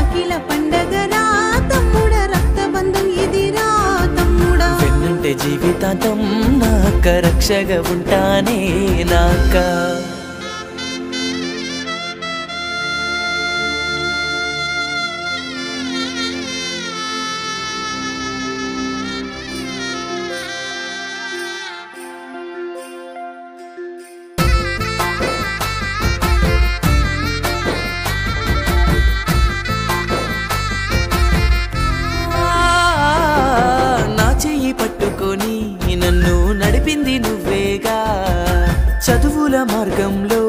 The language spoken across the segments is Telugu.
రాఖీల పండగరా తమ్ముడా రక్తబంధం ఇదిరా తమ్ముడా వెన్నంటే జీవితాంతం నాక రక్షగా ఉంటానే నాక పట్టుకొని నన్ను నడిపింది నువ్వేగా చదువుల మార్గంలో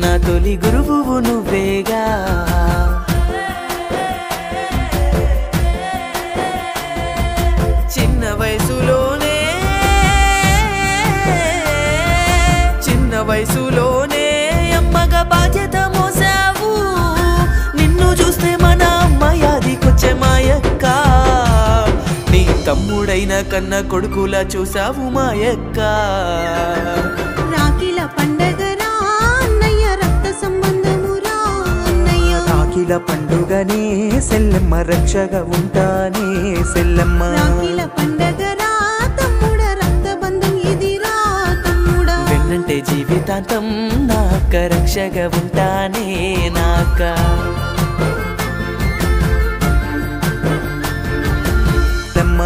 నా తొలి గురువు నువ్వేగా చిన్న వయసులోనే అమ్మగా బాధ్యత మోసావు నిన్ను చూస్తే మన అమ్మ యాదికొచ్చే మాయక్క తమ్ముడైన కన్న కొడుకులా చూసావు మాయక్క రాఖీల పండగరా అన్నయ్య రక్త సంబంధమురా అన్నయ్య రాఖీల పండుగనే సెల్లమ్మ రక్షగా ఉంటానే సెల్లమ్మ రాఖీల పండగరా తమ్ముడా రక్తబంధం ఇదిరా తమ్ముడా వెన్నంటే జీవితాంతం నాక రక్షగా ఉంటానే నాక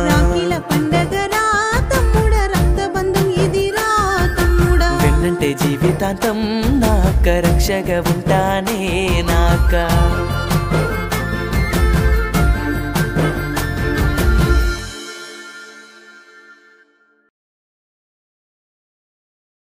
రాఖీల పండగరా తమ్ముడా రక్తబంధం ఇదిరా తమ్ముడా వెన్నంటే జీవితాంతం నాక రక్షగా ఉంటానే నాక